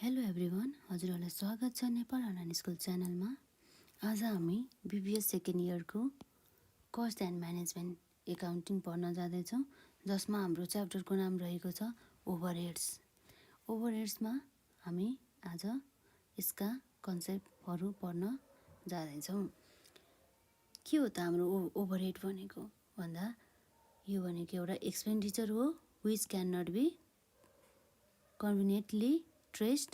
Hello everyone, हजुरहरूलाई स्वागत छ नेपाल अनलाइन स्कुल च्यानलमा। आज हामी बीबीएस सेकेन्ड इयरको कस्ट एन्ड म्यानेजमेन्ट एकाउन्टिङ पढ्न जाँदैछौँ, जसमा हाम्रो च्याप्टरको नाम रहेको छ ओभरहेड्स। ओभरहेड्समा हामी आज यसका कन्सेप्टहरू पढ्न जाँदैछौँ। के हो त हाम्रो ओभरहेड भनेको भन्दा यो भनेको एउटा एक्सपेन्डिचर हो which can not be conveniently traced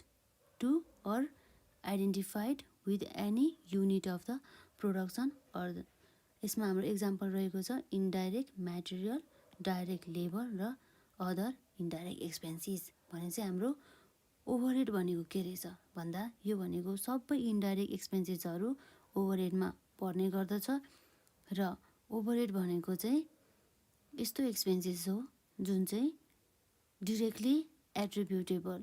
to or identified with any unit of the production or यसमा हाम्रो एक्जाम्पल रहेको छ इन्डाइरेक्ट म्याटेरियल, डाइरेक्ट लेबर र अदर इन्डाइरेक्ट एक्सपेन्सिस भने चाहिँ हाम्रो ओभरहेड भनेको के रहेछ भन्दा यो भनेको सबै इन्डाइरेक्ट एक्सपेन्सिसहरू ओभरहेडमा पर्ने गर्दछ र ओभरहेड भनेको चाहिँ यस्तो एक्सपेन्सिस हो जुन चाहिँ डिरेक्टली एट्रिब्युटेबल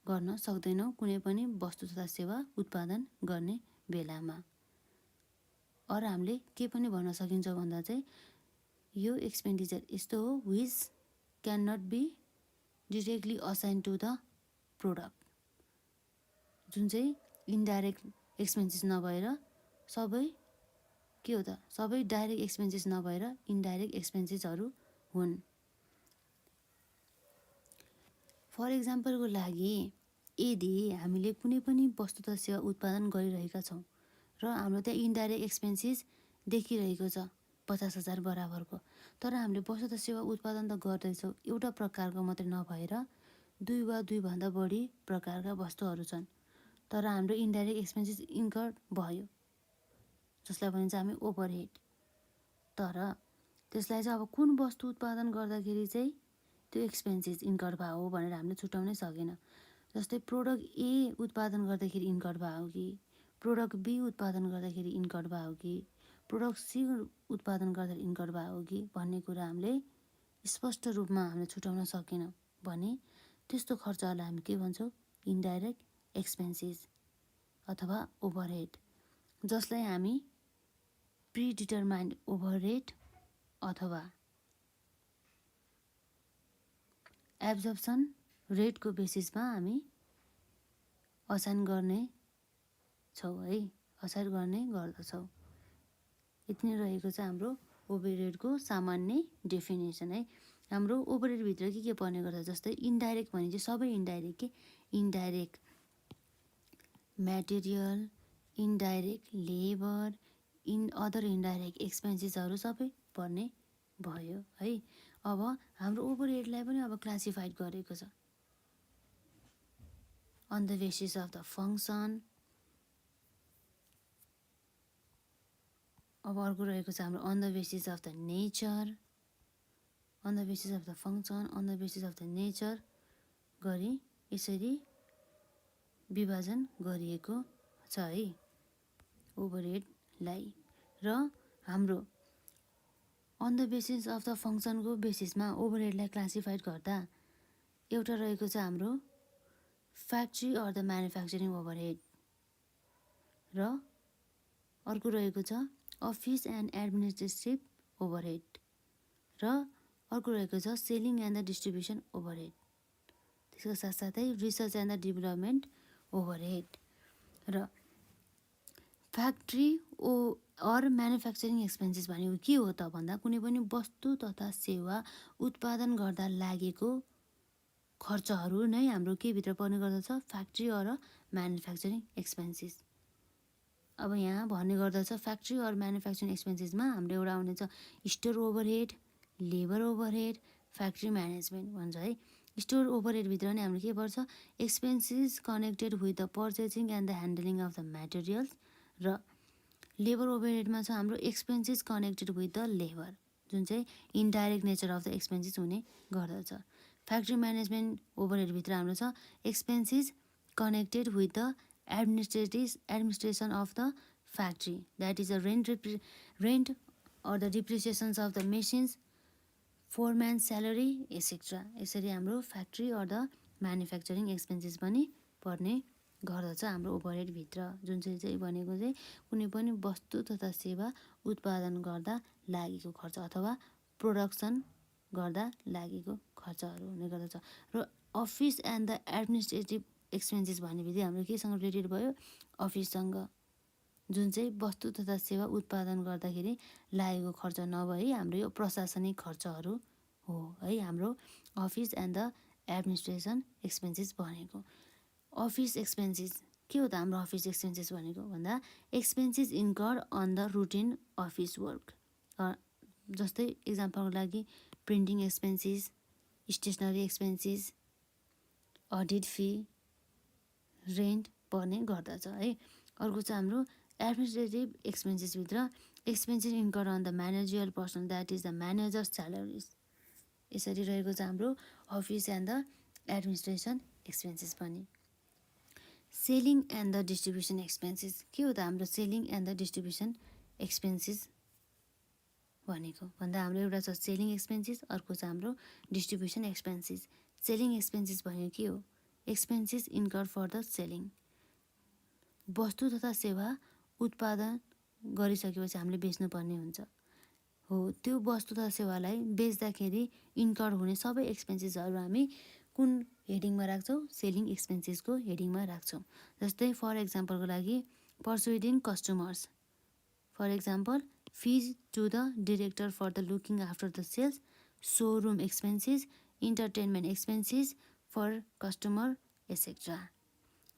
गर्न सक्दैनौँ कुनै पनि वस्तु तथा सेवा उत्पादन गर्ने बेलामा। अरू हामीले के पनि भन्न सकिन्छ भन्दा चाहिँ यो एक्सपेन्डिचर यस्तो हो which can not be directly assign to the product, जुन चाहिँ इन्डाइरेक्ट एक्सपेन्सिस नभएर सबै के हो त सबै डाइरेक्ट एक्सपेन्सिस नभएर इन्डाइरेक्ट एक्सपेन्सिसहरू हुन्। फर इक्जाम्पलको लागि यदि हामीले कुनै पनि वस्तु तथा सेवा उत्पादन गरिरहेका छौँ र हाम्रो त्यहाँ इन्डाइरेक्ट एक्सपेन्सिस देखिरहेको छ 50,000 बराबरको, तर हामीले वस्तु तथा सेवा उत्पादन त गर्दैछौँ एउटा प्रकारको मात्रै नभएर दुई वा दुईभन्दा बढी प्रकारका वस्तुहरू छन्, तर हाम्रो इन्डाइरेक्ट एक्सपेन्सिस इन्कर भयो जसलाई भनिन्छ हामी ओभरहेड। तर त्यसलाई चाहिँ अब कुन वस्तु उत्पादन गर्दाखेरि चाहिँ त्यो एक्सपेन्सिस इन्कर भयो हो भनेर हामीले छुट्याउनै सकेन। जस्तै प्रोडक्ट ए उत्पादन गर्दाखेरि इन्कर भयो कि, प्रोडक्ट बी उत्पादन गर्दाखेरि इन्कर भयो कि, प्रोडक्ट सी उत्पादन गर्दा इन्कर भयो कि भन्ने कुरा हामीले स्पष्ट रूपमा हामीले छुट्याउन सकेनौँ भने त्यस्तो खर्चहरूलाई हामी के भन्छौँ इन्डाइरेक्ट एक्सपेन्सिस अथवा ओभरहेड, जसलाई हामी प्रिडिटरमाइन्ड ओभरहेड अथवा एब्जर्प्सन रेटको बेसिसमा हामी असाइन गर्ने छौँ है, असाइन गर्ने गर्दछौँ। यति नै रहेको छ हाम्रो ओभरहेडको सामान्य डेफिनेसन है। हाम्रो ओभरहेडभित्र के पर्ने गर्छ जस्तै इन्डाइरेक्ट भने चाहिँ सबै इन्डाइरेक्ट के indirect material, indirect labour, other indirect एक्सपेन्सिसहरू सबै पर्ने भयो है। अब हाम्रो ओभरहेडलाई पनि अब क्लासिफाइड गरेको छ on the basis of the function. अब अर्को रहेको छ हाम्रो on the basis of the nature, on the basis of the function, on the basis of the nature गरी यसरी विभाजन गरिएको छ है ओभरहेडलाई। र हाम्रो on the basis of the फङ्सनको बेसिसमा ओभरहेडलाई क्लासिफाइड गर्दा एउटा रहेको छ हाम्रो factory or the manufacturing overhead र अर्को रहेको छ अफिस एन्ड एडमिनिस्ट्रेटिभ ओभरहेड र अर्को रहेको छ selling and the distribution overhead. त्यसको साथसाथै research and the development overhead. र फ्याक्ट्री अर म्यानुफ्याक्चरिङ एक्सपेन्सिस भनेको के हो त भन्दा कुनै पनि वस्तु तथा सेवा उत्पादन गर्दा लागेको खर्चहरू नै हाम्रो के भित्र पर्ने गर्दछ फ्याक्ट्री अर म्यानुफ्याक्चरिङ एक्सपेन्सिस। अब यहाँ भन्ने गर्दछ फ्याक्ट्री अर म्यानुफ्याक्चरिङ एक्सपेन्सिसमा हाम्रो एउटा आउने छ store overhead, labour overhead, factory management भन्छ है। स्टोर ओभरहेडभित्र नै हाम्रो के पर्छ expenses connected with the purchasing and the handling of the materials र लेबर ओभरहेडमा छ हाम्रो expenses connected with the labour जुन चाहिँ indirect nature of the expenses हुने गर्दछ। फ्याक्ट्री म्यानेजमेन्ट ओभरहेडभित्र हाम्रो छ expenses connected with the administration of the factory that is the rent or the depreciations of the machines, foreman salary etcetera. यसरी हाम्रो factory or the manufacturing expenses पनि पर्ने गर्दछ हाम्रो ओभरहेडभित्र, जुन चाहिँ भनेको चाहिँ कुनै पनि वस्तु तथा सेवा उत्पादन गर्दा लागेको खर्च अथवा प्रोडक्सन गर्दा लागेको खर्चहरू हुने गर्दछ। र office and the administrative expenses भनेपछि हाम्रो केसँग रिलेटेड भयो, अफिससँग, जुन चाहिँ वस्तु तथा सेवा उत्पादन गर्दाखेरि लागेको खर्च नभई हाम्रो यो प्रशासनिक खर्चहरू हो है, हाम्रो office and the administration expenses भनेको। अफिस एक्सपेन्सेस के हो त हाम्रो अफिस एक्सपेन्सेस भनेको भन्दा expenses incurred on the routine office work. जस्तै इक्जाम्पलको लागि printing expenses, stationery expenses, audit fee, rent पर्ने गर्दछ है। अर्को चाहिँ हाम्रो एडमिनिस्ट्रेटिभ एक्सपेन्सेसभित्र expenses incurred on the managerial person, that is the manager salaries. यसरी रहेको छ हाम्रो office and the administration expenses पनि। Selling and the distribution expenses के हो त हाम्रो selling and the distribution expenses भनेको भन्दा हाम्रो एउटा छ सेलिङ एक्सपेन्सेस, अर्को छ हाम्रो डिस्ट्रिब्युसन एक्सपेन्सेस। सेलिङ एक्सपेन्सेस भनेको के हो? Expenses incurred for the selling, वस्तु तथा सेवा उत्पादन गरिसकेपछि हामीले बेच्नुपर्ने हुन्छ हो, त्यो वस्तु तथा सेवालाई बेच्दाखेरि इन्कर्ड हुने सबै एक्सपेन्सेसहरू हामी कुन हेडिङमा राख्छौँ? सेलिङ एक्सपेन्सेसको हेडिङमा राख्छौँ। जस्तै फर इक्जाम्पलको लागि persuading customers, for example fees to the director for the looking after the sales, showroom expenses, entertainment expenses for customer etcetera.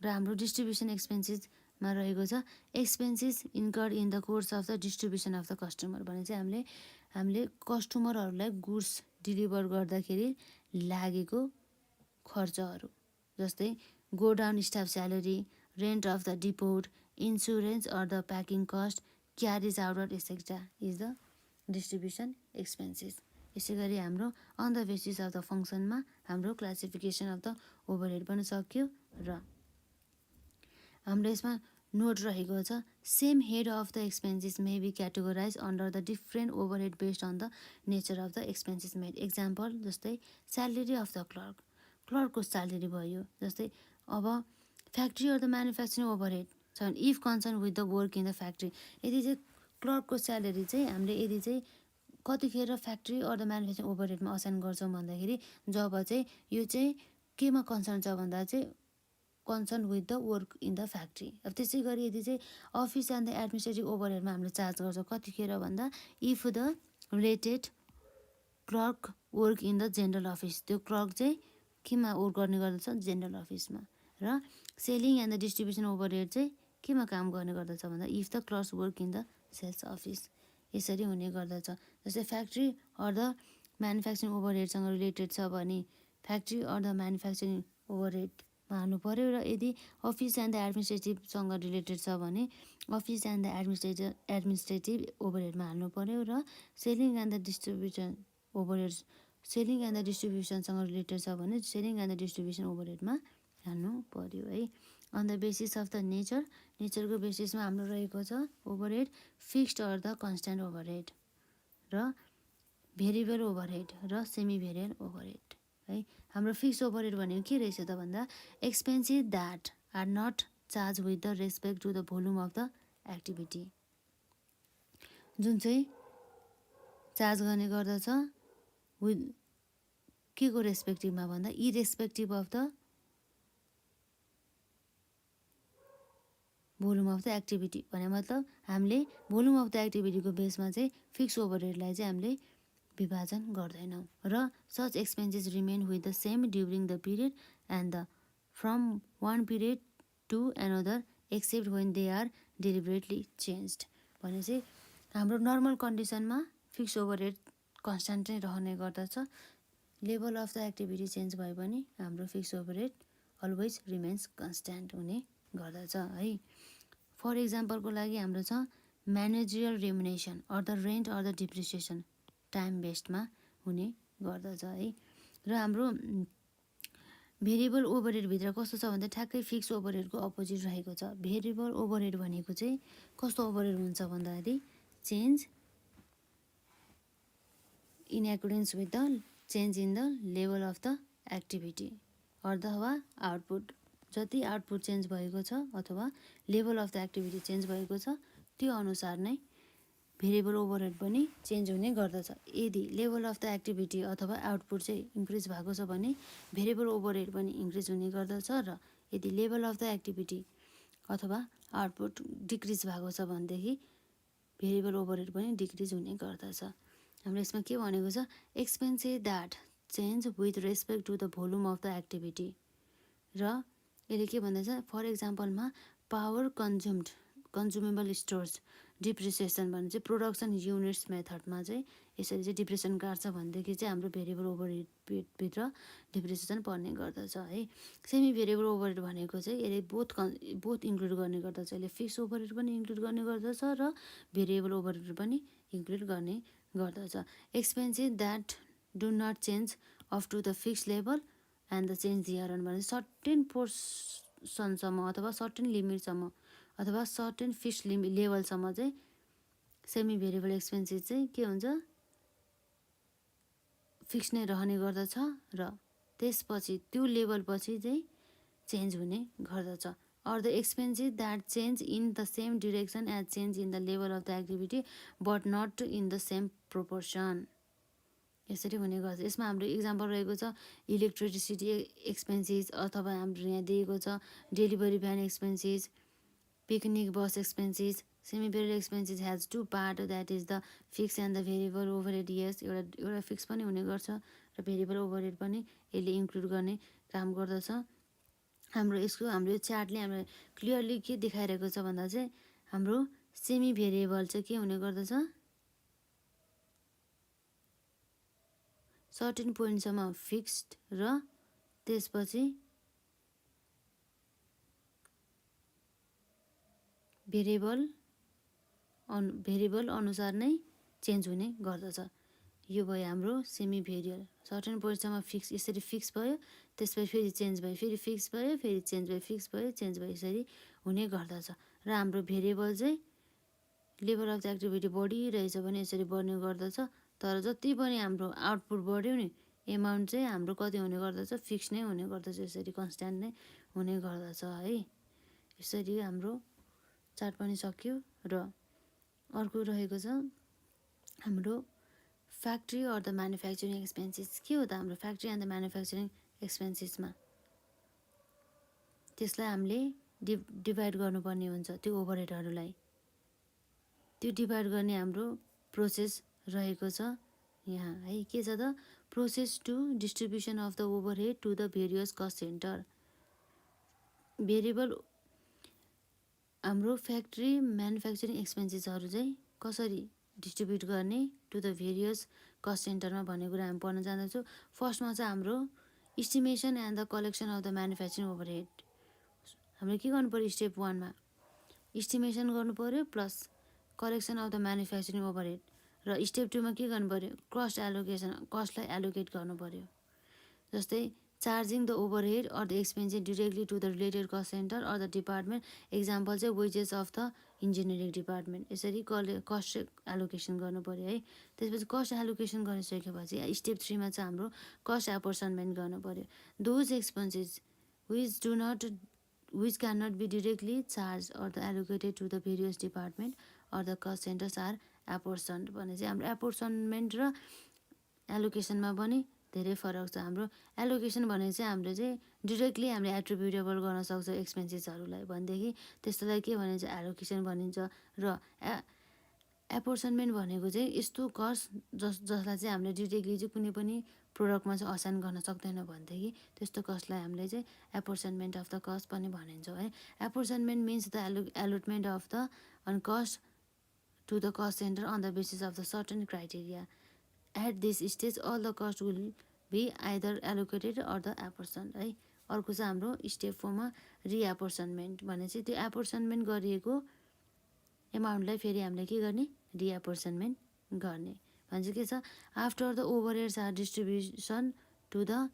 र हाम्रो डिस्ट्रिब्युसन एक्सपेन्सेसमा रहेको छ expenses incurred in the course of the distribution of the customer भने चाहिँ हामीले कस्टमरहरूलाई goods deliver गर्दाखेरि लागेको खर्चहरू, जस्तै godown staff salary, rent of the depot, insurance or the packing cost, carriage out etcetera is the distribution expenses. यसै गरी हाम्रो on the basis of the फङ्सनमा हाम्रो क्लासिफिकेसन अफ द ओभरहेड पनि सक्यो। र हाम्रो यसमा नोट रहेको छ same head of the expenses may be categorise under the different overhead based on the nature of the expenses made. Example जस्तै स्यालेरी अफ द क्लर्क, क्लर्कको स्यालेरी भयो। जस्तै अब factory or the manufacturing overhead छ भने if concern with the work in the factory, यदि चाहिँ क्लर्कको स्यालेरी चाहिँ हामीले यदि चाहिँ कतिखेर फ्याक्ट्री अर द म्यानुफ्याक्चरिङ ओभरहेडमा असाइन गर्छौँ भन्दाखेरि जब चाहिँ यो चाहिँ केमा कन्सर्न छ भन्दा चाहिँ concern with the work in the factory. अब त्यसै गरी यदि चाहिँ अफिस एन्ड द एडमिनिस्ट्रेटिभ ओभरहेडमा हामीले चार्ज गर्छौँ कतिखेर भन्दा if the related clerk work in the general office, त्यो क्लर्क चाहिँ केमा वर्क गर्ने गर्दछ? जेनरल अफिसमा। र selling and the distribution overhead चाहिँ केमा काम गर्ने गर्दछ भन्दा if the clerks work in the sales office. यसरी हुने गर्दछ। जस्तै फ्याक्ट्री अर द म्यानुफ्याक्चरिङ ओभरहेडसँग रिलेटेड छ भने फ्याक्ट्री अर द म्यानुफ्याक्चरिङ ओभरहेडमा हाल्नु पऱ्यो, र यदि अफिस एन्ड द एडमिनिस्ट्रेटिभसँग रिलेटेड छ भने अफिस एन्ड द एडमिनिस्ट्रेटिभ ओभरहेडमा हाल्नु पऱ्यो, र selling and the distribution overhead selling and the डिस्ट्रिब्युसनसँग रिलेटेड छ भने सेलिङ एन्ड द डिस्ट्रिब्युसन ओभरहेडमा हाल्नु पऱ्यो है। On the basis of the nature, नेचरको बेसिसमा हाम्रो रहेको छ overhead fixed or the constant overhead, र भेरिएबल ओभरहेड र सेमी भेरिएबल ओभरहेड है। हाम्रो फिक्स ओभरहेड भनेको के रहेछ त भन्दा expenses that are not charge with the respect to the volume of the activity, जुन चाहिँ चार्ज गर्ने गर्दछ विथ के को रेस्पेक्टिभमा भन्दा irrespective of the volume of the activity भने मतलब हामीले भोल्युम अफ द एक्टिभिटीको बेसमा चाहिँ फिक्स ओभरहेडलाई चाहिँ हामीले विभाजन गर्दैनौँ। र such expenses remain with the same during the period and the from one period to another except when they are deliberately changed भने चाहिँ हाम्रो नर्मल कन्डिसनमा फिक्स ओभरहेड कन्सट्यान्ट नै रहने गर्दछ। Level of the activity change भए पनि हाम्रो fix overhead always remains constant हुने गर्दछ है। फर इक्जाम्पलको लागि हाम्रो छ managerial remuneration or the rent or the depreciation time बेस्डमा हुने गर्दछ है। र हाम्रो भेरिएबल ओभरहेडभित्र कस्तो छ भन्दा ठ्याक्कै फिक्स ओभरहेडको अपोजिट रहेको छ। भेरिएबल ओभरहेड भनेको चाहिँ कस्तो ओभरहेड हुन्छ भन्दाखेरि change in accordance with the change in the level of the activity अथवा आउटपुट, जति आउटपुट चेन्ज भएको छ अथवा level of the activity change भएको छ त्यो अनुसार नै भेरिएबल ओभरहेड पनि चेन्ज हुने गर्दछ। यदि लेभल अफ द एक्टिभिटी अथवा आउटपुट चाहिँ इन्क्रिज भएको छ भने भेरिएबल ओभरहेड पनि इन्क्रिज हुने गर्दछ, र यदि लेभल अफ द एक्टिभिटी अथवा आउटपुट डिक्रिज भएको छ भनेदेखि भेरिएबल ओभरहेड पनि डिक्रिज हुने गर्दछ। हाम्रो यसमा के भनेको छ, expenses that change with respect to the volume of the activity. र यसले के भन्दैछ, फर इक्जाम्पलमा पावर कन्ज्युमेबल स्टोर्स डिप्रिसिएसन भने चाहिँ प्रोडक्सन युनिट्स मेथडमा चाहिँ यसरी चाहिँ डिप्रेसन काट्छ भनेदेखि चाहिँ हाम्रो भेरिएबल ओभरहेडभित्र डिप्रिसिएसन पर्ने गर्दछ है। सेमी भेरिएबल ओभरहेड भनेको चाहिँ यसले बोथ इन्क्लुड गर्ने गर्दछ। यसले फिक्स ओभरहेड पनि इन्क्लुड गर्ने गर्दछ र भेरिएबल ओभरहेड पनि इन्क्लुड गर्ने गर्दछ। Expenses that do not change up to the fix level and the change here भने सर्टेन पोर्सनसम्म अथवा सर्टेन लिमिटसम्म अथवा सर्टेन फिक्स लेभलसम्म चाहिँ सेमी भेरिएबल एक्सपेन्सेस चाहिँ के हुन्छ, फिक्स नै रहने गर्दछ र त्यसपछि त्यो लेभलपछि चाहिँ चेन्ज हुने गर्दछ। Or the expenses that change in the same direction as change in the level of the activity but not in the same proportion, यसरी हुने गर्छ। यसमा हाम्रो इक्जाम्पल रहेको छ इलेक्ट्रिसिटी एक्सपेन्सेस अथवा हाम्रो यहाँ दिएको छ delivery van expenses, picnic bus expenses. Semi variable expenses has two part that is the fix and the variable overhead. यस एउटा फिक्स पनि हुने गर्छ र भेरिएबल ओभरहेड पनि यसले इन्क्लुड गर्ने काम गर्दछ। हाम्रो यो चार्टले हाम्रो क्लियरली के देखाइरहेको छ भन्दा चाहिँ हाम्रो सेमी भेरिएबल चाहिँ के हुने गर्दछ, सर्टेन पोइन्टसम्म फिक्स्ड र त्यसपछि भेरिएबल अनुसार नै चेन्ज हुने गर्दछ। यो भयो हाम्रो सेमी भेरिएबल। सर्टेन पोइन्टसम्म फिक्स, यसरी फिक्स भयो त्यसपछि फेरि चेन्ज भयो, फेरि फिक्स भयो, फेरि चेन्ज भयो, फिक्स भयो, चेन्ज भयो, यसरी हुने गर्दछ। र हाम्रो भेरिएबल चाहिँ लेभल अफ द एक्टिभिटी बढिरहेछ भने यसरी बढ्ने गर्दछ। तर जति पनि हाम्रो आउटपुट बढ्यो नि एमाउन्ट चाहिँ हाम्रो कति हुने गर्दछ, फिक्स नै हुने गर्दछ, यसरी कन्सट्यान्ट नै हुने गर्दछ है। यसरी हाम्रो चार्ट पनि सक्यो। र अर्को रहेको छ हाम्रो factory or the manufacturing expenses. के हो त हाम्रो फ्याक्ट्री एन्ड द म्यानुफ्याक्चरिङ एक्सपेन्सेसमा त्यसलाई हामीले डिभाइड गर्नुपर्ने हुन्छ। त्यो ओभरहेडहरूलाई त्यो डिभाइड गर्ने हाम्रो प्रोसेस रहेको छ यहाँ है। के छ त, process to distribution of the overhead to the various cost centre. Variable हाम्रो फ्याक्ट्री म्यानुफ्याक्चरिङ एक्सपेन्सेसहरू चाहिँ कसरी डिस्ट्रिब्युट गर्ने टु द भेरियस कस्ट सेन्टरमा भन्ने कुरा हामी पढ्न जाँदैछौँ। फर्स्टमा चाहिँ हाम्रो estimation and the collection of the manufacturing overhead. हामीले के गर्नु पऱ्यो, स्टेप 1मा इस्टिमेसन गर्नु पऱ्यो plus collection of the manufacturing overhead. र स्टेप 2मा के गर्नु पऱ्यो, कस्ट एलोकेसन, कस्टलाई एलोकेट गर्नु पऱ्यो। जस्तै charging the overhead or the expenses directly to the related cost centre or the department. Example चाहिँ wages of the engineering department. यसरी cost allocation गर्नु पऱ्यो है। त्यसपछि कस्ट एलोकेसन गरिसकेपछि स्टेप 3मा चाहिँ हाम्रो कस्ट एपोर्सनमेन्ट गर्नु पऱ्यो। Those expenses which cannot be directly charged or allocated to the various department or the cost centers are apportioned भने चाहिँ हाम्रो एपोर्सनमेन्ट र एलोकेसनमा पनि धेरै फरक छ। हाम्रो एलोकेसन भने चाहिँ हामीले चाहिँ डिरेक्टली हामीले एट्रिब्युटेबल गर्न सक्छौँ एक्सपेन्सेसहरूलाई भनेदेखि त्यस्तोलाई के भनिन्छ, एलोकेसन भनिन्छ। र एपोर्सनमेन्ट भनेको चाहिँ यस्तो कस्ट जसलाई चाहिँ हामीले डिरेक्टली चाहिँ कुनै पनि प्रोडक्टमा चाहिँ असाइन गर्न सक्दैन भनेदेखि त्यस्तो कस्टलाई हामीले चाहिँ एपोर्सनमेन्ट अफ द कस्ट पनि भनिन्छौँ है। Apportionment means the allotment of the on cost to the cost centre on the basis of the certain criteria. At this stage all the cost will be either allocated or the apportion है। अर्को चाहिँ हाम्रो step 4मा रिएपोर्सनमेन्ट भने चाहिँ त्यो एपोर्सनमेन्ट गरिएको एमाउन्टलाई फेरि हामीले के गर्ने, रिएपोर्सनमेन्ट गर्ने भने चाहिँ के छ, after the overheads are distribution to the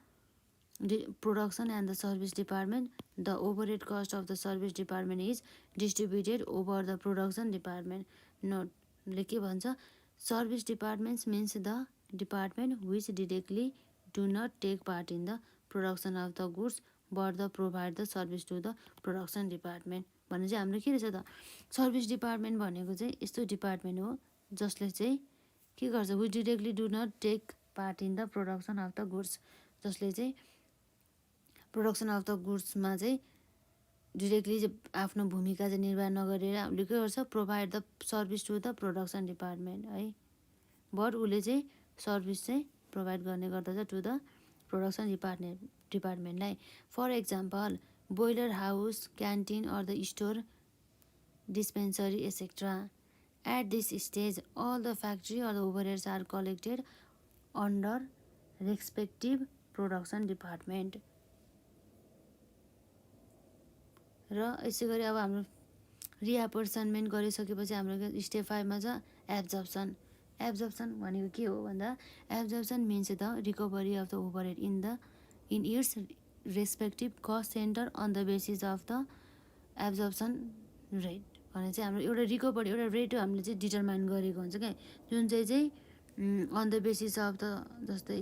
production and the service department the overhead cost of the service department is distributed over the production department. नोटले के भन्छ, service departments means the department which directly do not take part in the production of the goods but the provide the service to the production department भने चाहिँ हाम्रो के रहेछ त, service department भनेको चाहिँ यस्तो डिपार्टमेन्ट हो जसले चाहिँ के गर्छ, which directly do not take part in the production of the goods, जसले चाहिँ प्रोडक्सन अफ द गुड्समा चाहिँ डिरेक्टली आफ्नो भूमिका चाहिँ निर्वाह नगरेर हामीले के गर्छ, provide the service to the production department है, बट उसले चाहिँ सर्भिस चाहिँ प्रोभाइड गर्ने गर्दछ टु द प्रोडक्सन डिपार्टमेन्टलाई। For example boiler house, canteen or the store, dispensary etc. At this stage all the factory or the overheads are collected under respective production department. र यसै गरी अब हाम्रो रिएपर्सनमेन्ट गरिसकेपछि हाम्रो स्टेप 5 मा छ एब्जर्प्सन। एब्जर्प्सन भनेको के हो भन्दा absorption means the recovery of the overhead in its respective cost centre on the basis of the absorption rate भने चाहिँ हाम्रो एउटा रिकभरी एउटा रेट हामीले चाहिँ डिटरमाइन गरेको हुन्छ क्या, जुन चाहिँ on the basis of the जस्तै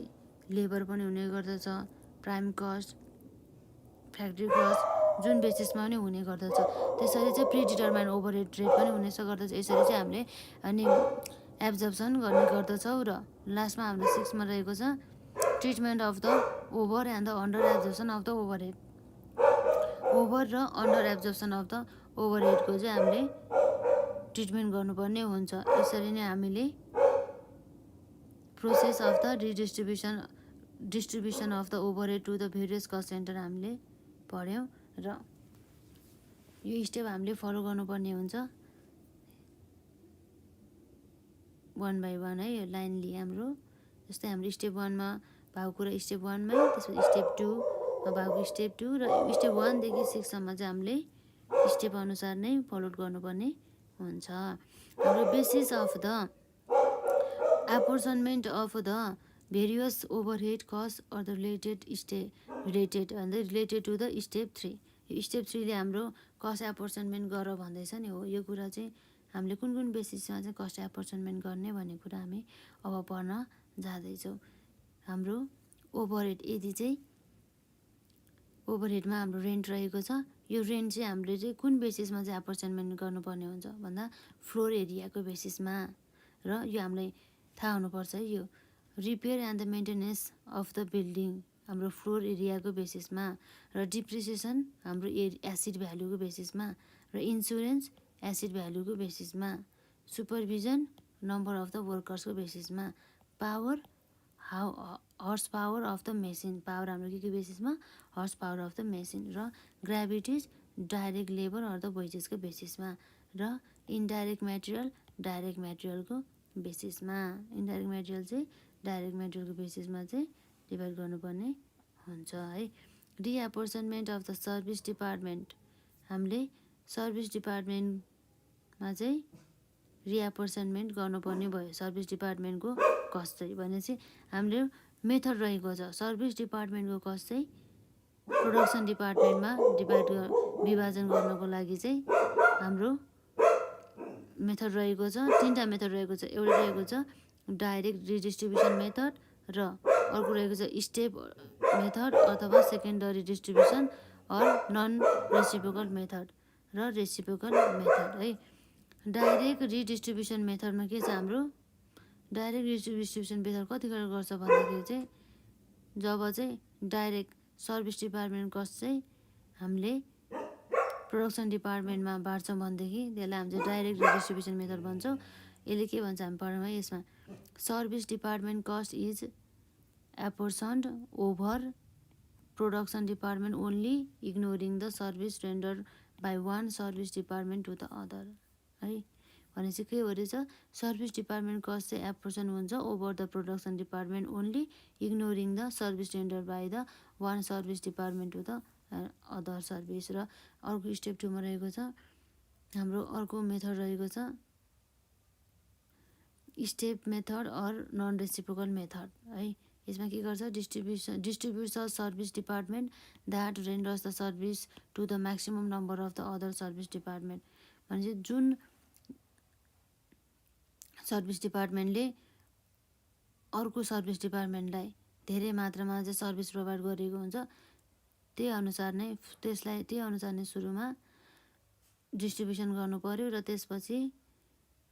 लेबर पनि हुने गर्दछ, प्राइम कस्ट, फ्याक्ट्री कस्ट, जुन बेसिसमा पनि हुने गर्दछ। त्यसरी चाहिँ प्रि डिटरमाइन ओभरहेड रेट पनि हुने गर्दछ। यसरी चाहिँ हामीले अनि एब्जर्प्सन गर्ने गर्दछौँ। र लास्टमा हाम्रो 6 मा रहेको छ treatment of the over and the under absorption of the overhead. Over र अन्डर एब्जर्प्सन अफ द ओभरहेडको चाहिँ हामीले ट्रिटमेन्ट गर्नुपर्ने हुन्छ। यसरी नै हामीले process of the distribution of the overhead to the various cost centre हामीले पढ्यौँ र यो स्टेप हामीले फलो गर्नुपर्ने हुन्छ 1 by 1 है। यो लाइनली हाम्रो जस्तै हाम्रो स्टेप 1 मा भएको कुरा स्टेप 1 मै, त्यसपछि स्टेप 2 मा भएको स्टेप 2 र स्टेप 1 देखि 6 सम्म चाहिँ हामीले स्टेप अनुसार नै फलो गर्नुपर्ने हुन्छ। हाम्रो basis of the apportionment of the various overhead cost or the related to the step 3। यो स्टेप 3 ले हाम्रो कस्ट एपोर्सनमेन्ट गर भन्दैछ नि हो। यो कुरा चाहिँ हामीले कुन कुन बेसिसमा चाहिँ कस्ट एपोर्सनमेन्ट गर्ने भन्ने कुरा हामी अब पढ्न जाँदैछौँ। हाम्रो ओभरहेड यदि चाहिँ ओभरहेडमा हाम्रो रेन्ट रहेको छ, यो रेन्ट चाहिँ हामीले चाहिँ कुन बेसिसमा चाहिँ एपोर्सनमेन्ट गर्नुपर्ने हुन्छ भन्दा फ्लोर एरियाको बेसिसमा। र यो हामीलाई थाहा हुनुपर्छ है, यो repair and the maintenance of the building हाम्रो फ्लोर एरियाको बेसिसमा, र डिप्रिसिएसन हाम्रो एसिड भ्यालुको बेसिसमा, र इन्सुरेन्स एसिड भ्यालुको बेसिसमा, सुपरभिजन नम्बर अफ द वर्कर्सको बेसिसमा, power horsepower of the machine, power हाम्रो के बेसिसमा horsepower of the machine, र gravities direct labour or the वेजेसको बेसिसमा, र इन्डाइरेक्ट मेटेरियल डाइरेक्ट मेटेरियलको बेसिसमा। इन्डाइरेक्ट मेटेरियल चाहिँ डाइरेक्ट मेटेरियलको बेसिसमा चाहिँ डिभाइड गर्नुपर्ने हुन्छ है। रिएपोर्सनमेन्ट अफ द सर्भिस डिपार्टमेन्ट हामीले सर्भिस डिपार्टमेन्टमा चाहिँ रिएपोर्सनमेन्ट गर्नुपर्ने भयो। सर्भिस डिपार्टमेन्टको कस्ट चाहिँ भनेपछि हामीले मेथड रहेको छ। सर्भिस डिपार्टमेन्टको कस्ट चाहिँ प्रोडक्सन डिपार्टमेन्टमा विभाजन गर्नको लागि चाहिँ हाम्रो मेथड रहेको छ। 3टा मेथड रहेको छ। एउटा रहेको छ डाइरेक्ट रिडिस्ट्रिब्युसन मेथड, र अर्को रहेको छ स्टेप मेथड अथवा secondary distribution or non reciprocal method र रेसिप्रोकल मेथड है। डाइरेक्ट रिडिस्ट्रिब्युसन मेथडमा के छ हाम्रो डाइरेक्ट रिडिस्ट्रिब्युसन मेथड कतिखेर गर्छ भन्दाखेरि चाहिँ जब चाहिँ डाइरेक्ट सर्भिस डिपार्टमेन्ट कस्ट चाहिँ हामीले प्रोडक्सन डिपार्टमेन्टमा बाँड्छौँ भनेदेखि त्यसलाई हामी चाहिँ डाइरेक्ट रिडिस्ट्रिब्युसन मेथड भन्छौँ। यसले के भन्छ हामी पढौँ है यसमा, service department cost is apportioned over production department only ignoring the service render by one service department to the other है। भनेपछि के हो रहेछ, सर्भिस डिपार्टमेन्ट कस्ट चाहिँ एपोर्सन हुन्छ over the production department only ignoring the service render by the one service department to the other service. र अर्को step 2 मा रहेको छ हाम्रो अर्को मेथड रहेको छ step method or non reciprocal method है। यसमा के गर्छ distributes the service department that renders the service to the maximum number of the other service department. भनेपछि जुन सर्भिस डिपार्टमेन्टले अर्को सर्भिस डिपार्टमेन्टलाई धेरै मात्रामा चाहिँ सर्भिस प्रोभाइड गरेको हुन्छ त्यही अनुसार नै सुरुमा डिस्ट्रिब्युसन गर्नु पर्यो, र त्यसपछि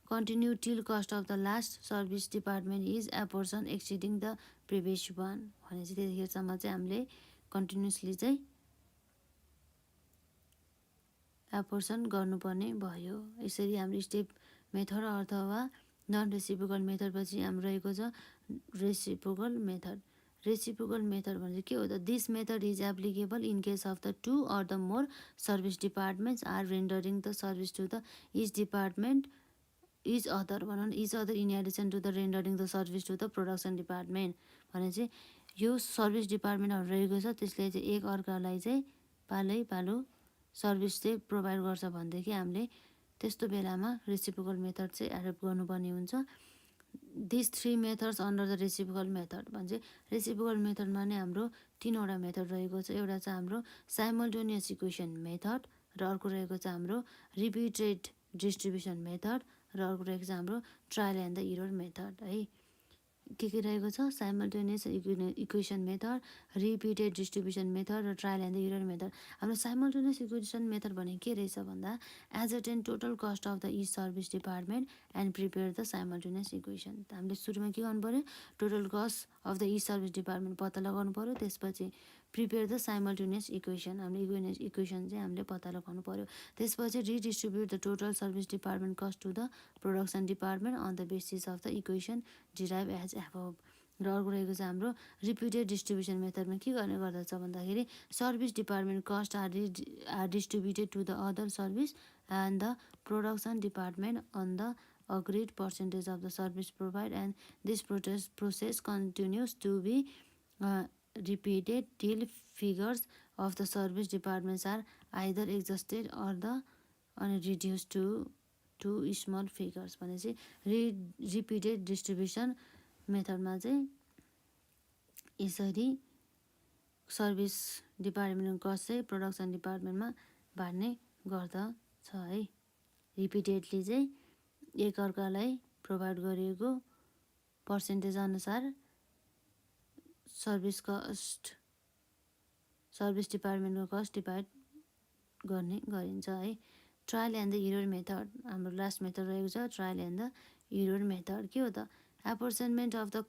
continue till cost of the last service department is apportion exceeding the previous one. भनेपछि त्यतिखेरसम्म चाहिँ हामीले कन्टिन्युसली चाहिँ एपोर्सन गर्नुपर्ने भयो। यसरी हाम्रो स्टेप मेथड अथवा नन रेसिप्रोकल मेथड पछि हाम्रो रहेको छ रेसिप्रोकल मेथड। रेसिप्रोकल मेथड भनेको के हो त? This method is applicable in case of the two or the more service departments are rendering the service to the each department each other भनौँ each other in addition to the rendering the service to the production department भने चाहिँ यो service डिपार्टमेन्टहरू रहेको छ त्यसले चाहिँ एक अर्कालाई चाहिँ पालो सर्भिस चाहिँ प्रोभाइड गर्छ भनेदेखि हामीले त्यस्तो बेलामा रेसिप्रोकल मेथड चाहिँ एडप्ट गर्नुपर्ने हुन्छ। This 3 methods under the reciprocal method भन्छ। रेसिप्रोकल मेथडमा नै हाम्रो 3वटा मेथड रहेको छ। एउटा चाहिँ हाम्रो साइमल्टेनियस इक्वेसन मेथड र अर्को रहेको छ हाम्रो रिपिटेड डिस्ट्रिब्युसन मेथड र अर्को रहेको छ हाम्रो trial and the error method है। के रहेको छ? Simultaneous equation method, repeated distribution method र trial and the error method. हाम्रो साइमल्टेनियस इक्वेसन मेथड भनेको के रहेछ भन्दा ascertain total cost of the each service department and prepare the simultaneous equation. हामीले सुरुमा के गर्नु पऱ्यो? Total cost of the each service department पत्ता लगाउनु पऱ्यो। त्यसपछि प्रिपेयर द साइमल्टेनियस इक्वेसन, हामीले इक्वेसन चाहिँ हामीले पत्ता लगाउनु पऱ्यो। त्यसपछि redistribute the total service department cost to the production department on the basis of the equation derive as above. र अर्को रहेको छ हाम्रो रिपिटेड डिस्ट्रिब्युसन मेथडमा के गर्ने गर्दछ भन्दाखेरि service department cost are distributed to the other service and the production department on the agreed percentage of the service provided and this process continues to be repeated till figures of the service departments are either exhausted or the reduced to small figures भनेपछि repeated distribution मेथडमा चाहिँ यसरी service department cost चाहिँ production डिपार्टमेन्टमा बाँड्ने गर्दछ है। Repeatedly चाहिँ एकअर्कालाई provide गरिएको पर्सेन्टेज अनुसार सर्भिस डिपार्टमेन्टको कस्ट डिभाइड गर्ने गरिन्छ है। Trial and the error method हाम्रो लास्ट मेथड रहेको छ trial and the error method. के हो त? Apportionment of the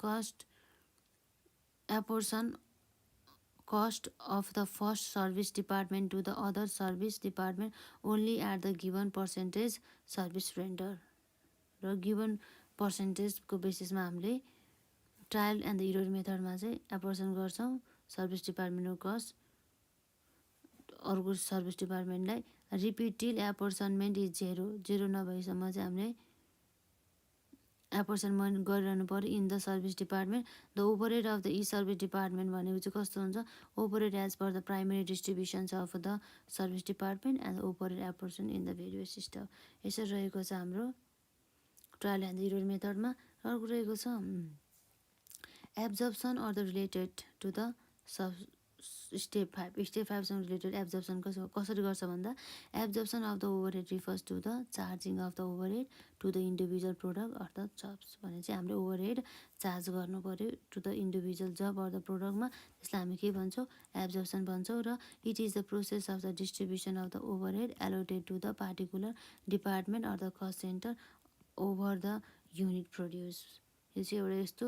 cost of the first service department to the other service department only at the given percentage service render र given पर्सेन्टेजको बेसिसमा हामीले ट्रायल एन्ड द इरर मेथडमा चाहिँ apportion गर्छौँ सर्भिस डिपार्टमेन्टको कस्ट अर्को सर्भिस डिपार्टमेन्टलाई repeat till apportionment is zero नभएसम्म चाहिँ हामीले एपोर्सनमेन्ट गरिरहनु पऱ्यो in the service department. The overhead of the uh service department भनेको चाहिँ कस्तो हुन्छ? Overhead as per the primary distributions of the service department and overhead apportion in the various system. यसरी रहेको छ हाम्रो ट्रायल एन्ड द इरर मेथडमा। अर्को रहेको छ absorption or the related to the step 5। Step 5सँग रिलेटेड एब्जर्प्सन कसरी गर्छ भन्दा absorption of the overhead refers to the charging of the overhead to the individual product अर्थात् जब्स भने चाहिँ हामीले ओभरहेड चार्ज गर्नु पऱ्यो to the individual job or the प्रोडक्टमा। त्यसलाई हामी के भन्छौँ? एब्जर्प्सन भन्छौँ। र it is the process of the distribution of the overhead allotted to the particular department or the cost centre over the unit produce. यो चाहिँ एउटा यस्तो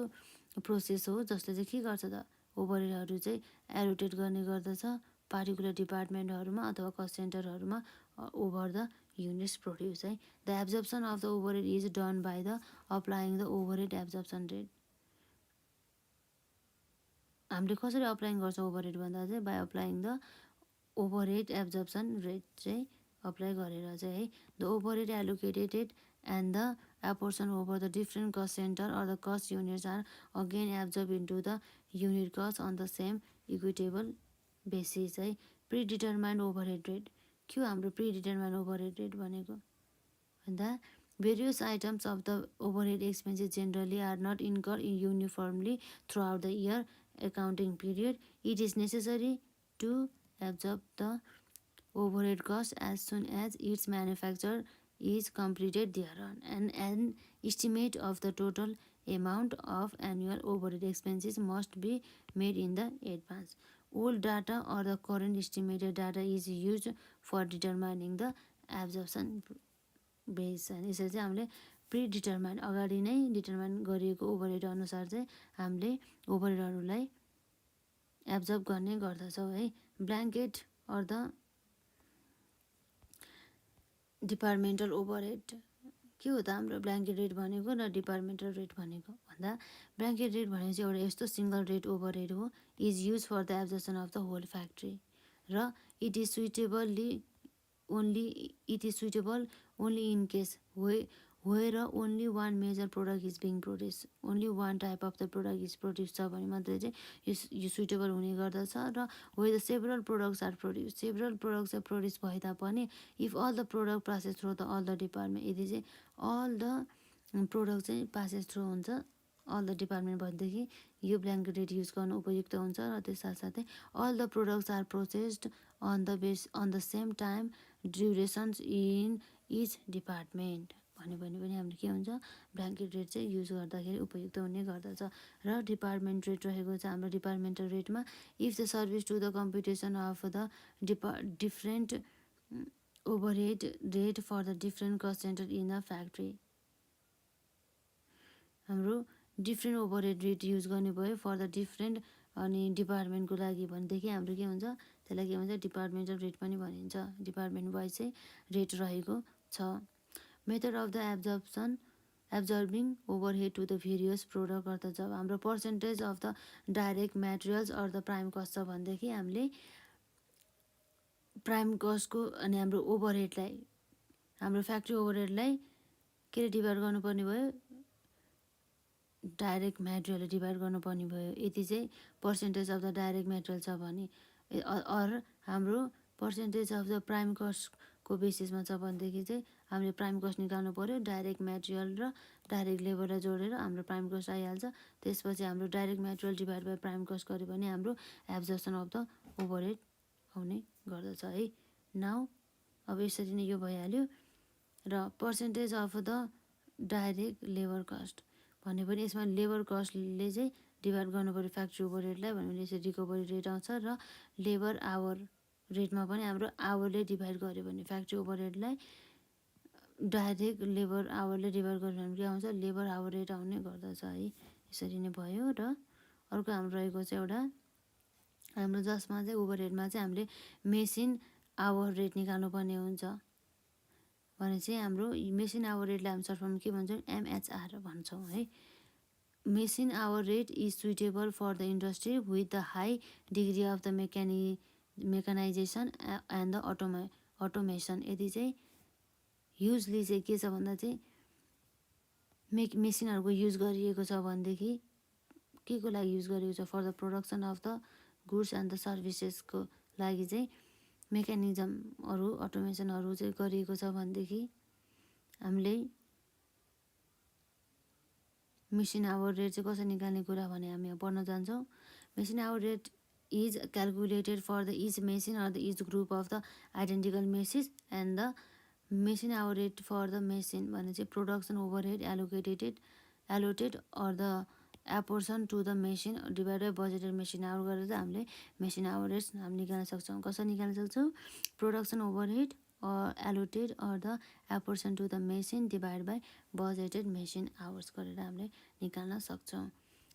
प्रोसेस हो जसले चाहिँ के गर्छ त? ओभरहेडहरू चाहिँ एलोटेट गर्ने गर्दछ पार्टिकुलर डिपार्टमेन्टहरूमा अथवा कस्ट सेन्टरहरूमा ओभर द युनिट्स प्रोड्युस है। The absorption of the overhead is done by the applying the overhead absorption rate. हामीले कसरी अप्लाइङ गर्छौँ ओभरहेड भन्दा चाहिँ by applying the overhead absorption rate चाहिँ अप्लाई गरेर चाहिँ है। The overhead allocated and the apportion over the different cost center or the cost units are again absorbed into the unit cost on the same equitable basis है। प्रिडिटर्माइन्ड overhead rate के हो हाम्रो प्रिडिटर्माइन्ड overhead rate भनेको भन्दा various items of the overhead expenses generally are not incurred uniformly throughout the year accounting period. It is necessary to absorb the overhead cost as soon as its manufacture is completed thereon, and an estimate of the total amount of annual overhead expenses must be made in the advance. Old data or the current estimated data is used for determining the absorption base. अनि यसरी चाहिँ हामीले प्रिडिटर्माइन अगाडि नै determine गरिएको overhead अनुसार चाहिँ हामीले ओभरहेडहरूलाई एब्जर्ब गर्ने गर्दछौँ है। Blanket or the departmental overhead के हो त हाम्रो ब्ल्याङ्केट रेट भनेको र डिपार्टमेन्टल रेट भनेको भन्दा ब्ल्याङ्केट रेट भनेको चाहिँ एउटा यस्तो सिङ्गल रेट ओभरहेड हो is use for the absorption of the whole factory र it is suitable only in case where only one major product is being produce only one type of the product is produce छ भने मात्रै चाहिँ यो suitable हुने गर्दछ र where the several products are produce भए तापनि if all the product passes through the all the department यदि चाहिँ अल द प्रोडक्ट चाहिँ पासेस थ्रु हुन्छ अल द डिपार्टमेन्ट भनेदेखि यो ब्ल्याङ्केट रेट युज गर्नु उपयुक्त हुन्छ र त्यस साथसाथै all the products are processed on the same time durations in each department भन्यो भने पनि हाम्रो के हुन्छ ब्ल्याङ्केट रेट चाहिँ युज गर्दाखेरि उपयुक्त हुने गर्दछ र डिपार्टमेन्ट रेट रहेको छ हाम्रो डिपार्टमेन्टल रेटमा if the service to the competition of the different overhead rate for the different cost centre in the factory हाम्रो डिफ्रेन्ट ओभरहेड रेट युज गर्ने भयो फर द डिफ्रेन्ट अनि डिपार्टमेन्टको लागि भनेदेखि हाम्रो के हुन्छ त्यसलाई के भन्छ डिपार्टमेन्टल रेट पनि भनिन्छ डिपार्टमेन्ट वाइज चाहिँ रेट रहेको छ method of the absorbing overhead to the various product अर्थात् जब हाम्रो percentage of the direct materials or the prime cost छ भनेदेखि हामीले प्राइम कस्टको अनि हाम्रो ओभरहेडलाई हाम्रो फ्याक्ट्री ओभरहेडलाई के डिभाइड गर्नुपर्ने भयो डाइरेक्ट मेटेरियलले डिभाइड गर्नुपर्ने भयो यति चाहिँ percentage of the direct material छ भने अर हाम्रो पर्सेन्टेज अफ द प्राइम कस्टको बेसिसमा छ भनेदेखि चाहिँ हामीले प्राइम कस्ट निकाल्नु पऱ्यो डाइरेक्ट मेटेरियल र डाइरेक्ट लेबरलाई जोडेर हाम्रो प्राइम कस्ट आइहाल्छ त्यसपछि हाम्रो direct material divide by prime cost गऱ्यो भने हाम्रो एब्जर्सन अफ द ओभरहेड आउने गर्दछ है नाउ अब यसरी नै यो भइहाल्यो र percentage of the direct labour cost भन्यो भने यसमा लेबर कस्टले चाहिँ डिभाइड गर्नु पऱ्यो फ्याक्ट्री ओभरहेडलाई भने यसरी रिकभरी रेट आउँछ र लेबर आवर रेटमा पनि हाम्रो आवरले डिभाइड गर्यो भने फ्याक्ट्री ओभरहेडलाई डाइरेक्ट लेबर आवरले डिभाइड गर्यो भने के आउँछ लेबर आवर रेट आउने गर्दछ है यसरी नै भयो र अर्को हाम्रो रहेको चाहिँ एउटा हाम्रो जसमा चाहिँ ओभरहेडमा चाहिँ हामीले मेसिन आवर रेट निकाल्नु पर्ने हुन्छ भने चाहिँ हाम्रो मेसिन आवर रेटलाई हामी सर्ट फर्ममा के भन्छौँ एमएचआर भन्छौँ है machine hour rate is suitable for the industry with the high degree of the mechanisation and the automation यदि चाहिँ युजली चाहिँ के छ भन्दा चाहिँ मेसिनहरूको युज गरिएको छ भनेदेखि के को लागि युज गरिएको छ for the production of the goods and the सर्भिसेसको लागि चाहिँ मेकानिजमहरू अटोमेसनहरू चाहिँ गरिएको छ भनेदेखि हामीले मेसिन आवर रेट चाहिँ कसरी निकाल्ने कुरा भने हामी यहाँ पढ्न जान्छौँ machine hour rate is calculated for the each machine or the each group of the identical machines and the machine hour rate for the machine भने चाहिँ production overhead allotted or the apportion to the machine divide by budgeted machine hour गरेर चाहिँ हामीले machine our rates हामी निकाल्न सक्छौँ कसरी निकाल्न सक्छौँ production overhead allotted or the apportion to the machine divide by budgeted machine hours गरेर हामीले निकाल्न सक्छौँ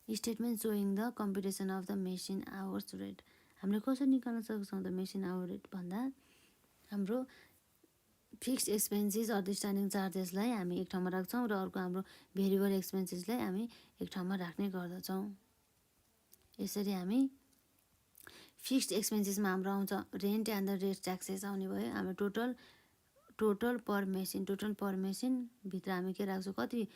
statement showing the competition of the machine hours rate हामीले कसरी निकाल्न सक्छौँ द मेसिन आवर रेट भन्दा हाम्रो fixed expenses or the standing चार्जेसलाई हामी एक ठाउँमा राख्छौँ र अर्को हाम्रो भेरिएबल एक्सपेन्सेसलाई हामी एक ठाउँमा राख्ने गर्दछौँ यसरी हामी फिक्स्ड एक्सपेन्सेसमा हाम्रो आउँछ rent and the rate taxes आउने भयो हाम्रो टोटल पर मेसिनभित्र हामी के राख्छौँ कति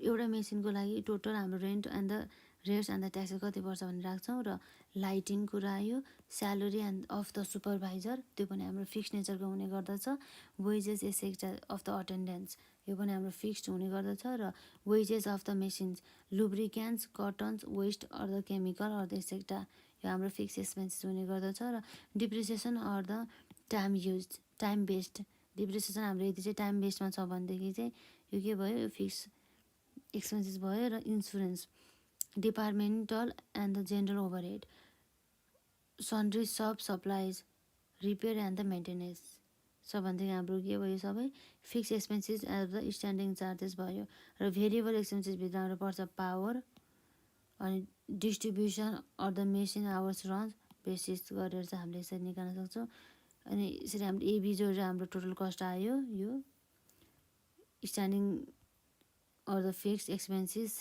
एउटा मेसिनको लागि टोटल हाम्रो rent and the rates and the taxes कति पर्छ भनेर राख्छौँ र लाइटिङ कुरा आयो salary and of the supervisor त्यो पनि हाम्रो फिक्स नेचरको हुने गर्दछ wages etcetera of the attendance यो पनि हाम्रो फिक्स्ड हुने गर्दछ र wages of the machines lubricants cottons waste or the chemical or the etcetera यो हाम्रो फिक्स एक्सपेन्सेस हुने गर्दछ र depreciation or the time based depreciation हाम्रो यदि चाहिँ टाइम बेस्डमा छ भनेदेखि चाहिँ यो के भयो यो फिक्स एक्सपेन्सेस भयो र insurance departmental and the general overhead sundry सब supplies repair and the maintenance सबभन्दा हाम्रो के भयो सबै fix expenses as the standing charges भयो र भेरिएबल एक्सपेन्सेसभित्र हाम्रो पर्छ पावर अनि distribution or the machine hours runs basis गरेर चाहिँ हामीले यसरी निकाल्न सक्छौँ अनि यसरी हामीले एबी जोडेर हाम्रो टोटल कस्ट आयो यो standing or the fixed expenses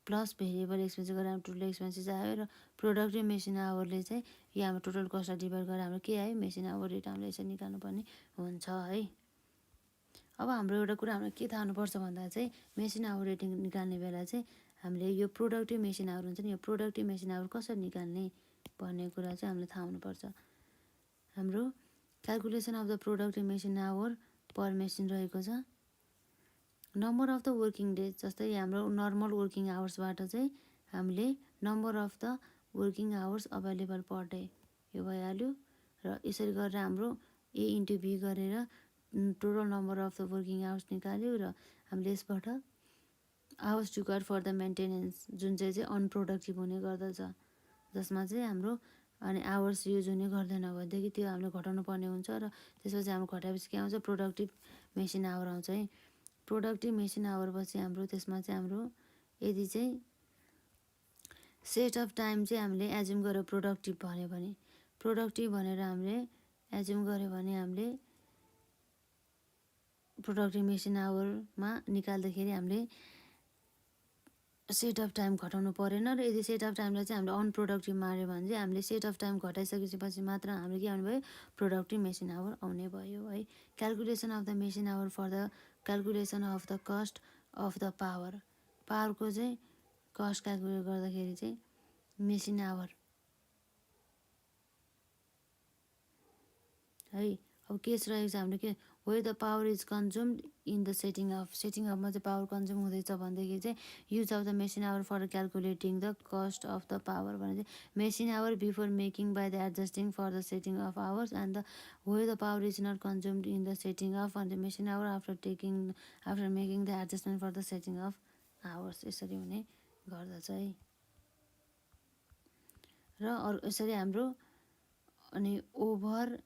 plus variable expenses गरेर हाम्रो टोटल एक्सपेन्सेस आयो र प्रोडक्टिभ मेसिन आवरले चाहिँ यो हाम्रो टोटल कस्टलाई डिभाइड गरेर हाम्रो के आयो मेसिन आवर रेट हामीले यसरी निकाल्नुपर्ने हुन्छ है। अब हाम्रो एउटा कुरा हाम्रो के थाहा हुनुपर्छ भन्दा चाहिँ मेसिन आवर रेट निकाल्ने बेला चाहिँ हामीले यो प्रोडक्टिभ मेसिन आवर हुन्छ नि यो प्रोडक्टिभ मेसिन आवर कसरी निकाल्ने भन्ने कुरा चाहिँ हामीले थाहा हुनुपर्छ। हाम्रो calculation of the productive machine hour per machine रहेको छ number of the working days. जस्तै हाम्रो नर्मल वर्किङ आवर्सबाट चाहिँ हामीले number of the working hours available per day यो भइहाल्यो र यसरी गरेर हाम्रो ए इन्टु बी गरेर total number of the working hours निकाल्यो र हामीले यसबाट hours required for the maintenance जुन चाहिँ अनप्रोडक्टिभ हुने गर्दछ जसमा चाहिँ हाम्रो अनि आवर्स युज हुने गर्दैन भनेदेखि त्यो हामीले घटाउनु पर्ने हुन्छ र त्यसपछि हाम्रो घटाएपछि के आउँछ प्रोडक्टिभ मेसिन आवर आउँछ है। प्रोडक्टिभ मेसिन आवर पछि हाम्रो त्यसमा चाहिँ हाम्रो यदि चाहिँ सेट अफ टाइम चाहिँ हामीले एज्युम गरेर प्रोडक्टिभ भन्यो भने प्रोडक्टिभ भनेर हामीले एज्युम गऱ्यो भने हामीले प्रोडक्टिभ मेसिन आवरमा निकाल्दाखेरि हामीले सेट अफ टाइम घटाउनु परेन र यदि सेट अफ टाइमलाई चाहिँ हामीले अनप्रोडक्टिभ माऱ्यो भने चाहिँ हामीले सेट अफ टाइम घटाइसकेपछि मात्र हामीले के आउने भयो प्रोडक्टिभ मेसिन आवर आउने भयो है। Calculation of the machine hour for the calculation of the cost of the power पावरको चाहिँ कस्ट क्यालकुलेट गर्दाखेरि चाहिँ मेसिन आवर है। अब केस रहेको छ हाम्रो के where the power is consumed in the setting अफमा चाहिँ पावर कन्ज्युम हुँदैछ भनेदेखि चाहिँ use of the machine hour for calculating the cost of the power भने चाहिँ machine hour before making by the adjusting for the setting of hours and the where the power is not consumed in the setting of and the machine hour after making the adjustment for the setting of hours यसरी हुने गर्दछ है। र अरू यसरी हाम्रो अनि over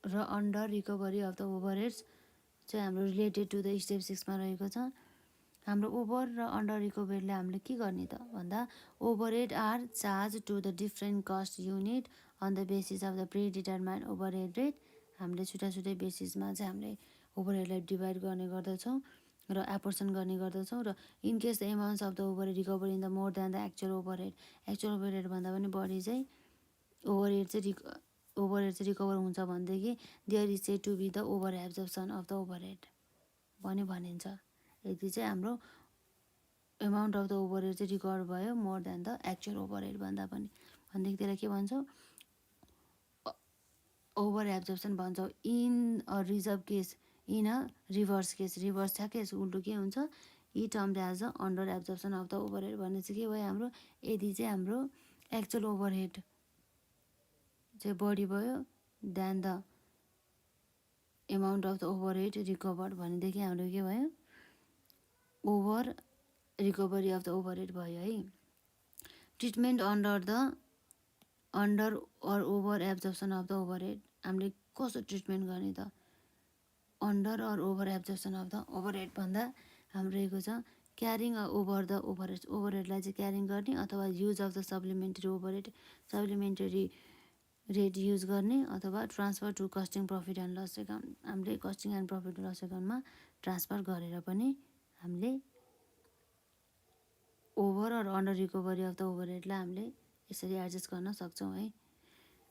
र अन्डर रिकभरी अफ द ओभरहेड्स चाहिँ हाम्रो रिलेटेड टु द स्टेप 6मा रहेको छ। हाम्रो ओभर र अन्डर रिकभरीलाई हामीले के गर्ने त भन्दा overhead are charge to the different cost unit on the basis of the predetermined overhead rate हामीले छुट्टा छुट्टै बेसिसमा चाहिँ हामीले ओभरहेडलाई डिभाइड गर्ने गर्दछौँ र एपोर्सन गर्ने गर्दछौँ र in case the amounts of the overhead recover in the more than the actual overhead भन्दा पनि बढी चाहिँ ओभरहेड चाहिँ रिकभर हुन्छ भनेदेखि there is said to be the over absorption of the overhead पनि भनिन्छ। यदि चाहिँ हाम्रो एमाउन्ट अफ द ओभरहेड चाहिँ रिकभर भयो more than the actual overhead भन्दा पनि भनेदेखि त्यसलाई के भन्छौँ ओभर एब्जर्प्सन भन्छौँ। In a reverse case in a reverse छ केस उल्टो के हुन्छ uh term as a under absorption of the overhead भन्ने चाहिँ के भयो हाम्रो यदि चाहिँ हाम्रो एक्चुअल ओभरहेड चाहिँ बढी भयो than the amount of the overhead recovered भनेदेखि हाम्रो के भयो over recovery of the overhead भयो है। Treatment under or over absorption of the overhead हामीले कस्तो ट्रिटमेन्ट गर्ने त under or over absorption of the overhead भन्दा हाम्रो रहेको छ क्यारिङ ओभर द ओभरहेडलाई चाहिँ क्यारिङ गर्ने अथवा use of the supplementary rate use गर्ने अथवा transfer to costing profit and loss account हामीले कस्टिङ एन्ड प्रफिट लस एकाउन्टमा ट्रान्सफर गरेर पनि हामीले over or under recovery of the ओभरहेडलाई हामीले यसरी एडजस्ट गर्न सक्छौँ है।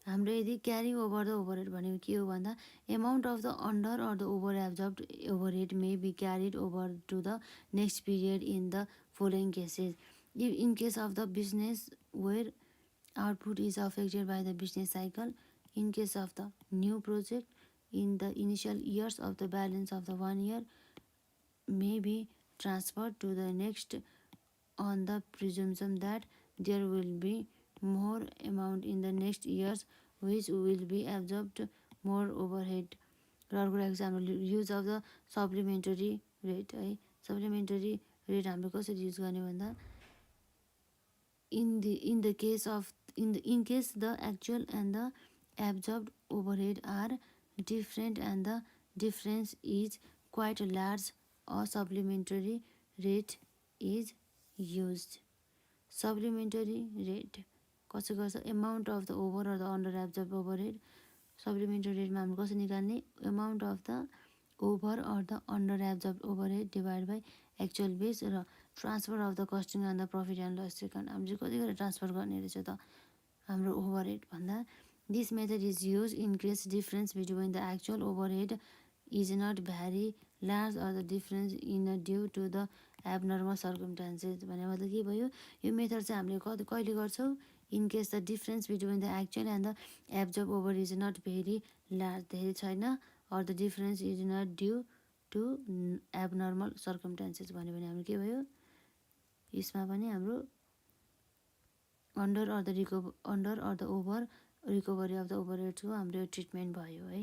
हाम्रो यदि क्यारिङ ओभर द ओभरहेड भनेको के हो भन्दा amount of the under or the over absorbed overhead may be carried over to the next period in the following cases in case of the business where output is affected by the business cycle in case of the new project in the initial years of the balance of the 1 year may be transferred to the next on the presumption that there will be more amount in the next years which will be absorbed more overhead र अर्को रहेको छ हाम्रो use of the supplementary rate है। सप्लिमेन्टरी rate हाम्रो कसरी use गर्ने भन्दा in case the actual and the absorbed overhead are different and the difference is quite large a supplementary rate is used। supplementary rate कसरी गर्छ amount of the over or the under absorbed overhead supplementary रेटमा हामी कसरी निकाल्ने amount of the over or the under absorb overhead divide by actual base र transfer of the costing and the profit and loss account हामीले चाहिँ कति गरेर transfer गर्ने रहेछ त हाम्रो ओभरहेड भन्दा this method is use in case difference between the actual overhead is not very large or the difference in due to the abnormal circumstances भने मतलब के भयो यो मेथड चाहिँ हामीले कहिले गर्छौँ in case the difference between the actual and the absorb over is not very large धेरै छैन or the difference is not due to abnormal circumstances भन्यो भने हाम्रो के भयो यसमा पनि हाम्रो under or the over recovery of the ओभरहेड्सको हाम्रो ट्रिटमेन्ट भयो है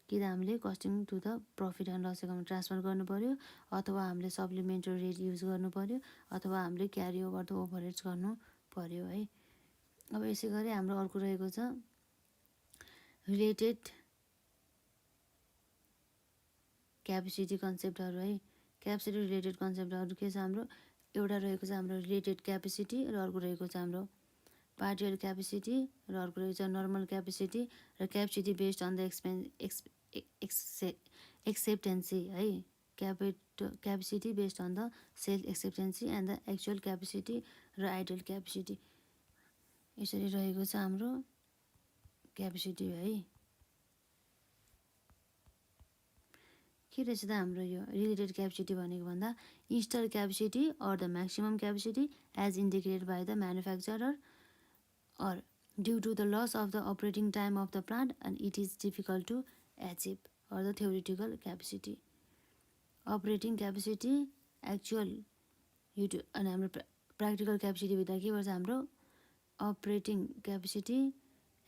कि त हामीले costing to the profit and loss account transfer गर्नु पऱ्यो अथवा हामीले सप्लिमेन्टरी रेट युज गर्नु पऱ्यो अथवा हामीले क्यारी ओभर द ओभरहेड्स गर्नु पऱ्यो है अब यसै गरी हाम्रो अर्को रहेको छ रिलेटेड क्यापेसिटी कन्सेप्टहरू है क्यापेसिटी रिलेटेड कन्सेप्टहरू के छ हाम्रो एउटा रहेको छ हाम्रो रिलेटेड क्यापेसिटी र अर्को रहेको छ हाम्रो पार्टियल क्यापेसिटी र अर्को रहेको छ नर्मल क्यापेसिटी र capacity based on the expectancy है capacity based on the sales expectancy and the actual capacity र आइडियल क्यापेसिटी यसरी रहेको छ हाम्रो क्यापेसिटी है के रहेछ त हाम्रो यो रिलेटेड क्यापेसिटी भनेको भन्दा installed capacity or the maximum capacity as indicated by the manufacturer or due to the loss of the operating time of the plant and it is difficult to achieve or the theoretical capacity operating capacity actual अनि हाम्रो practical capacity भित्र के भन्छ हाम्रो operating capacity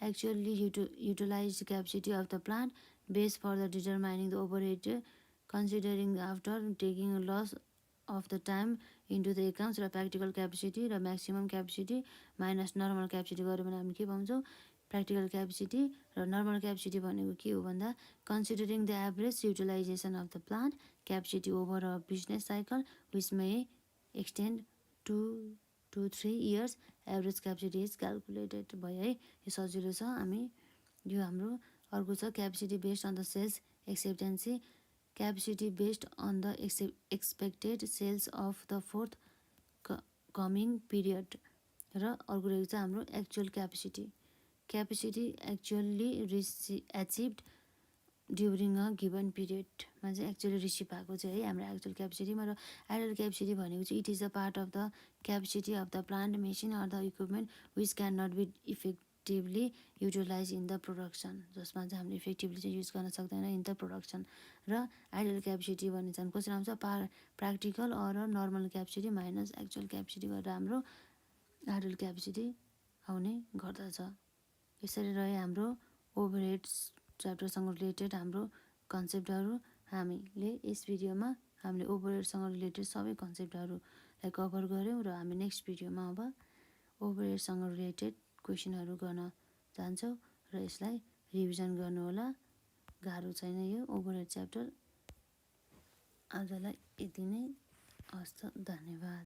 actually utilized capacity of the plant base for the determining the overhead considering after taking a loss of the time into the accounts र practical capacity र maximum capacity minus normal capacity गर्यो भने हामी के पाउँछौँ practical capacity र normal capacity भनेको के हो भन्दा considering the average utilization of the plant capacity over a business cycle which may extend 2 to 3 years average capacity is calculated भयो है यो सजिलो छ हामी यो हाम्रो अर्को छ capacity based on the sales acceptancy capacity based on the expected sales of the forthcoming period र अर्को रहेको छ हाम्रो actual capacity actually achieved during a given पिरियडमा चाहिँ एक्चुअली रिसिभ भएको चाहिँ है हाम्रो एक्चुअल क्यापेसिटीमा र आइडल क्यापेसिटी भनेको चाहिँ it is a part of the capacity of the plant machine or the equipment which can not be effectively utilize in the production जसमा चाहिँ हामीले इफेक्टिभली चाहिँ युज गर्न सक्दैन इन द प्रोडक्सन र आइडल क्यापेसिटी भन्ने चाहिँ कसरी आउँछ practical or normal capacity minus actual capacity गरेर हाम्रो आइडल क्यापेसिटी आउने गर्दछ यसरी रहे हाम्रो ओभरहेड्स च्याप्टरसँग रिलेटेड हाम्रो कन्सेप्टहरू हामीले यस भिडियोमा हामीले ओभरहेडसँग रिलेटेड सबै कन्सेप्टहरूलाई कभर गऱ्यौँ र हामी नेक्स्ट भिडियोमा अब ओभरहेडसँग रिलेटेड क्वेसनहरू गर्न जान्छौँ र यसलाई रिभिजन गर्नु होला गाह्रो छैन यो ओभरहेड च्याप्टर आजलाई यति नै हस्त धन्यवाद